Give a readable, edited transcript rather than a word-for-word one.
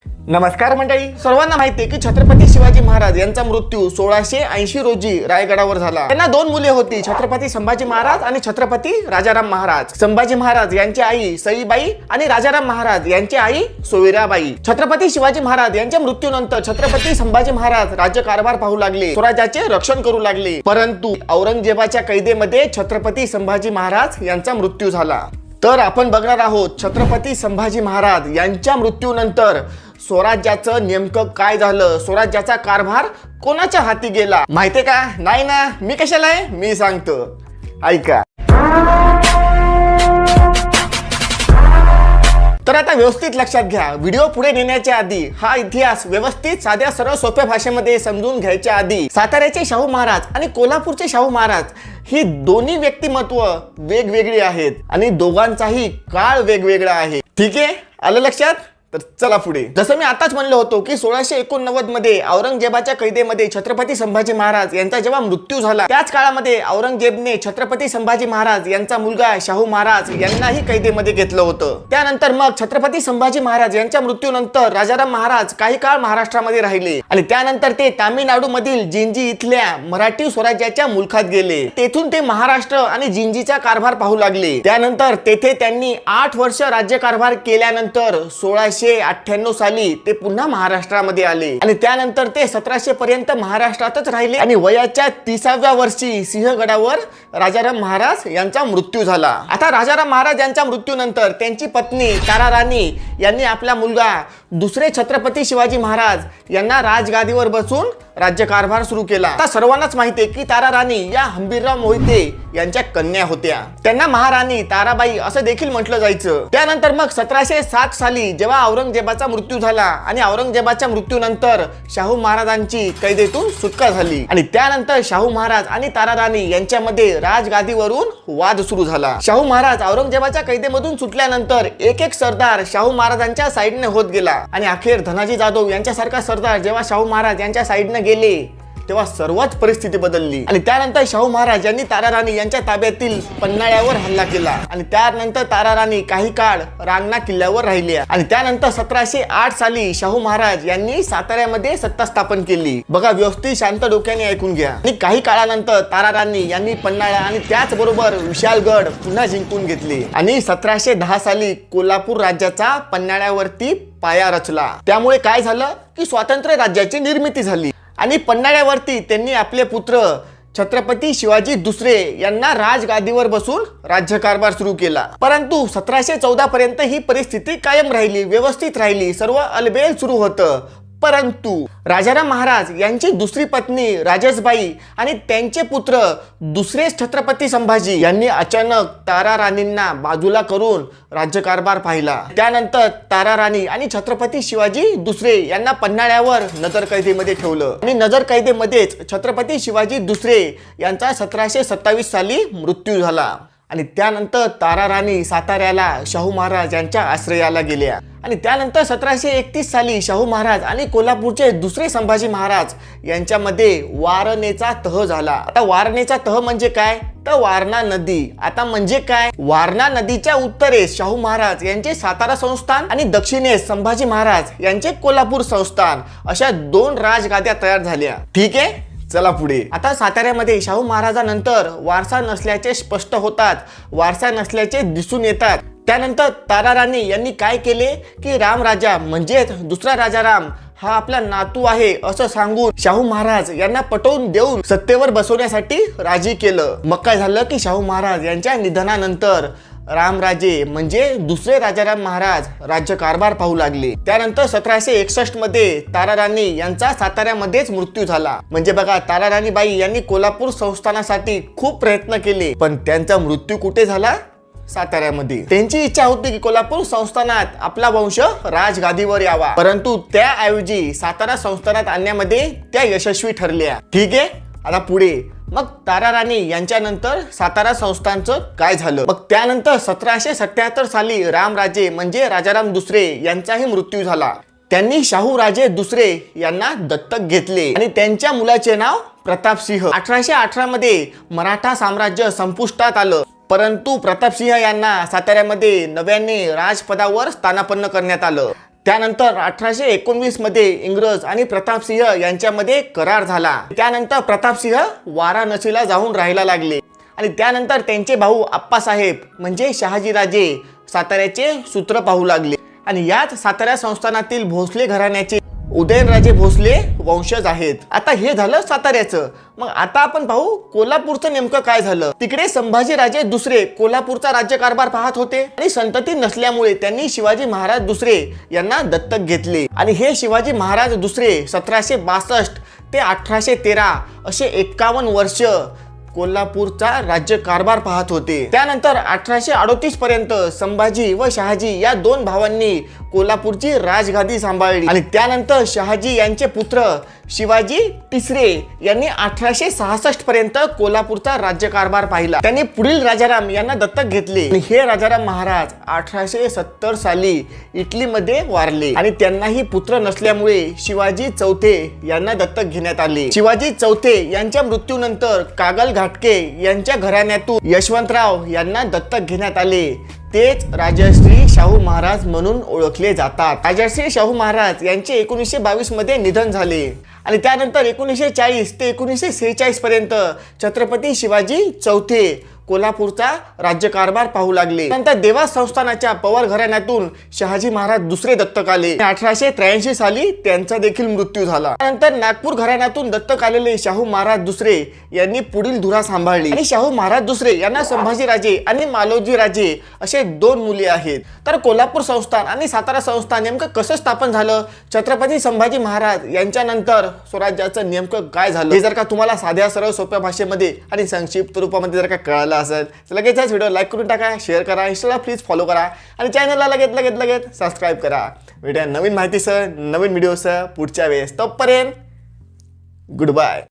नमस्कार मंडळी, सर्वांना माहिती आहे की छत्रपती शिवाजी महाराज यांचा मृत्यू 1680 रोजी रायगडावर झाला। त्यांना दोन मुले होती, छत्रपती संभाजी महाराज आणि छत्रपती राजाराम महाराज। संभाजी महाराज यांची आई सईबाई आणि राजाराम महाराज यांची आई सोयराबाई। छत्रपती शिवाजी महाराज यांच्या मृत्यूनंतर छत्रपती संभाजी महाराज राज्यकारभार पाहू लागले, स्वराज्याचे रक्षण करू लागले। परंतु औरंगजेबाच्या कैदेमध्ये छत्रपती संभाजी महाराज यांचा मृत्यू झाला। तर आपण बघणार आहोत छत्रपती संभाजी महाराज यांच्या मृत्यूनंतर स्वराज्याचं नेमकं काय झालं, स्वराज्याचा कारभार कोणाच्या हाती गेला। माहितीये का? नाही ना, मी कशाला आहे, मी सांगतो, ऐका। तर आता व्यवस्थित लक्षात घ्या, व्हिडिओ पुढे नेण्याच्या आधी हा इतिहास व्यवस्थित साध्या सरळ सोप्या भाषेमध्ये समजून घ्यायच्या आधी साताऱ्याचे शाहू महाराज आणि कोल्हापूरचे शाहू महाराज ही दोन्ही व्यक्तिमत्व वेगवेगळी आहेत आणि दोघांचाही काळ वेगवेगळा आहे। ठीक आहे, आलं लक्षात? तर चला पुढे। जसं मी आताच म्हणलो होतो की 1689 मध्ये औरंगजेबाच्या कैदेमध्ये छत्रपती संभाजी महाराज यांचा जेव्हा मृत्यू झाला, त्याच काळामध्ये औरंगजेबने छत्रपती संभाजी महाराज यांचा मुलगा शाहू महाराज यांनाही कैदेमध्ये घेतलं होतं। त्यानंतर मग छत्रपती संभाजी महाराज यांच्या मृत्यूनंतर राजाराम महाराज काही काळ महाराष्ट्रामध्ये राहिले आणि त्यानंतर ते तामिळनाडू मधील जिंजी इथल्या मराठी स्वराज्याच्या मुलखात गेले। तेथून ते महाराष्ट्र आणि जिंजीचा कारभार पाहू लागले। त्यानंतर तेथे त्यांनी 8 वर्ष राज्यकारभार केल्यानंतर 1698 साली ते पुन्हा महाराष्ट्रामध्ये आले आणि त्यानंतर ते 1700 पर्यंत महाराष्ट्रातच राहिले आणि वयाच्या 30व्या वर्षी सिंहगडावर राजाराम महाराज यांचा मृत्यू झाला। आता राजाराम महाराज यांच्या मृत्यूनंतर त्यांची पत्नी ताराराणी यांनी आपला मुलगा दुसरे छत्रपती शिवाजी महाराज यांना राजगादीवर बसून राज्यकारभार सुरू केला। आता सर्वांनाच माहिती आहे की ताराराणी या हंबीरराव मोहिते यांच्या कन्या होत्या। त्यांना महाराणी ताराबाई असं देखील म्हटलं जायचं। त्यानंतर मग 1707 साली जेव्हा औरंगजेबाचा मृत्यू झाला आणि औरंगजेबाच्या मृत्यूनंतर शाहू महाराजांची कैदेतून सुटका झाली आणि त्यानंतर शाहू महाराज आणि ताराराणी यांच्यामध्ये राजगादीवरून वाद सुरू झाला। शाहू महाराज औरंगजेबाच्या कैदेमधून सुटल्यानंतर एक एक सरदार शाहू महाराजांच्या साईडने होत गेला आणि अखेर धनाजी जाधव यांच्यासारखा सरदार जेव्हा शाहू महाराज यांच्या साईडने गेले तेव्हा सर्वच परिस्थिती बदलली आणि त्यानंतर शाहू महाराज यांनी ताराराणी यांच्या ताब्यातील पन्हाळ्यावर हल्ला केला आणि त्यानंतर ताराराणी काही काळ रांगणा किल्ल्यावर राहिल्या आणि त्यानंतर 1708 साली शाहू महाराज यांनी साताऱ्यामध्ये सत्ता स्थापन केली। बघा, व्यवस्थित शांत डोक्याने ऐकून घ्या। आणि काही काळानंतर ताराराणी यांनी पन्हाळा आणि त्याचबरोबर विशालगड पुन्हा जिंकून घेतले आणि 1710 साली कोल्हापूर राज्याचा पन्हाळ्यावरती पाया रचला। त्यामुळे काय झालं की स्वातंत्र्य राज्याची निर्मिती झाली आणि पन्हाळ्यावरती त्यांनी आपले पुत्र छत्रपती शिवाजी दुसरे यांना राजगादीवर बसून राज्यकारभार सुरू केला। परंतु 1714 पर्यंत ही परिस्थिती कायम राहिली, व्यवस्थित राहिली, सर्व अलबेल सुरू होतं। परंतु राजाराम महाराज यांची दुसरी पत्नी राजसबाई आणि त्यांचे पुत्र दुसरे छत्रपती संभाजी यांनी अचानक ताराराणींना बाजूला करून राज्यकारभार पाहिला। त्यानंतर ताराराणी आणि छत्रपती शिवाजी दुसरे यांना पन्हाळ्यावर नजरकैदेमध्ये ठेवलं आणि नजरकैदेमध्येच छत्रपती शिवाजी दुसरे यांचा 1727 साली मृत्यू झाला आणि त्यानंतर ताराराणी साताऱ्याला शाहू महाराज यांच्या आश्रयाला गेल्या आणि त्यानंतर 1731 साली शाहू महाराज आणि कोल्हापूरचे दुसरे संभाजी महाराज यांच्यामध्ये वारणेचा तह झाला। आता वारणेचा तह म्हणजे काय? तर वारणा नदी। आता म्हणजे काय? वारणा नदीच्या उत्तरेस शाहू महाराज यांचे सातारा संस्थान आणि दक्षिणेस संभाजी महाराज यांचे कोल्हापूर संस्थान अशा 2 राजगाद्या तयार झाल्या। ठीक आहे, चला पुढे। आता साताऱ्यामध्ये शाहू महाराजांनंतर वारसा नसल्याचे स्पष्ट होतात, वारसा नसल्याचे दिसून येतात। त्यानंतर ताराराणी यांनी काय केले की रामराजा म्हणजेच दुसरा राजाराम हा आपला नातू आहे असं सांगून शाहू महाराज यांना पटवून देऊन सत्तेवर बसवण्यासाठी राजी केलं। मग काय झालं की शाहू महाराज यांच्या निधनानंतर रामराजे म्हणजे दुसरे राजाराम महाराज राज्यकारभार पाहू लागले। त्यानंतर 1761 मध्ये ताराराणी यांचा साताऱ्यामध्येच मृत्यू झाला। म्हणजे बघा, ताराराणीबाई यांनी कोल्हापूर संस्थानासाठी खूप प्रयत्न केले पण त्यांचा मृत्यू कुठे झाला? साताऱ्यामध्ये। त्यांची इच्छा होती की कोल्हापूर संस्थानात आपला वंश राजगादीवर यावा, परंतु त्याऐवजी सातारा संस्थानात आणण्यामध्ये त्या यशस्वी ठरल्या। ठीक आहे, आता पुढे मग ताराराणी यांच्यानंतर सातारा संस्थानचं काय झालं? मग त्यानंतर 1777 साली रामराजे म्हणजे राजाराम दुसरे यांचाही मृत्यू झाला। त्यांनी शाहू राजे दुसरे यांना दत्तक घेतले आणि त्यांच्या मुलाचे नाव प्रतापसिंह। 1818 मध्ये मराठा साम्राज्य संपुष्टात आलं, परंतु प्रतापसिंह यांना साताऱ्यामध्ये नव्याने राजपदावर स्थानापन्न करण्यात आलं। त्यानंतर 1819 मध्ये इंग्रज आणि प्रतापसिंह यांच्यामध्ये करार झाला. त्यानंतर प्रतापसिंह वाराणसीला जाऊन राहायला लागले आणि त्यानंतर त्यांचे भाऊ आप्पासाहेब म्हणजे शहाजीराजे साताऱ्याचे सूत्र पाहू लागले आणि याच सातारा संस्थानातील भोसले घराण्याचे उदयनराजे भोसले वंशज आहेत. आता हे झालं साताऱ्याचं. मग आता आपण पाहू कोल्हापूरचं नेमकं काय झालं. तिकडे संभाजीराजे दुसरे कोल्हापूरचा राज्यकारभार पाहत होते आणि संतती नसल्यामुळे त्यांनी शिवाजी महाराज दुसरे यांना दत्तक घेतले आणि हे शिवाजी महाराज दुसरे 1762 ते 1813 असे 51 वर्ष कोल्हापूरचा राज्यकारभार पाहत होते. त्यानंतर 1838 पर्यंत संभाजी व शहाजी या दोन भावांनी कोल्हापूरची राजगादी सांभाळली आणि त्यानंतर शहाजी यांचे पुत्र शिवाजी तिसरे यांनी 1866 पर्यंत कोल्हापूरचा राज्यकारभार पाहिला. त्यांनी पुढील राजाराम यांना दत्तक घेतले आणि हे राजाराम महाराज 1870 साली इटलीमध्ये वारले आणि त्यांनाही पुत्र नसल्यामुळे शिवाजी चौथे यांना दत्तक घेण्यात आले. शिवाजी चौथे यांच्या मृत्यूनंतर कागल घाटके यांच्या घराण्यातून यशवंतराव यांना दत्तक घेण्यात आले. तेच राजश्री शाहू महाराज म्हणून ओळखले जातात. राजश्री शाहू महाराज यांचे 1922 मध्ये निधन झाले आणि त्यानंतर 1940 ते 1946 पर्यंत छत्रपती शिवाजी चौथे कोल्हापूरचा राज्यकारभार पाहू लागले. नंतर देवास संस्थानाच्या पवार घराण्यातून शहाजी महाराज दुसरे दत्तक आले. 1883 साली त्यांचा देखील मृत्यू झाला. त्यानंतर नागपूर घराण्यातून दत्तक आलेले शाहू महाराज दुसरे यांनी पुढील धुरा सांभाळली आणि शाहू महाराज दुसरे यांना संभाजीराजे आणि मालोजीराजे असे दोन मुले आहेत. तर कोल्हापूर संस्थान आणि सातारा संस्थान नेमकं कसं स्थापन झालं, छत्रपती संभाजी महाराज यांच्यानंतर स्वराज्याचं नेमकं काय झालं, हे जर का तुम्हाला साध्या सरळ सोप्या भाषेमध्ये आणि संक्षिप्त रूपामध्ये जर का कळालं असेल तर लगेचच व्हिडिओ लाईक करून टाका, शेअर करा, इंस्टाला प्लीज फॉलो करा आणि चॅनलला लगेच सबस्क्राईब करा. भेटूया नवीन माहितीसह नवीन व्हिडिओसह पुढच्या वेळेस. तोपर्यंत गुड बाय.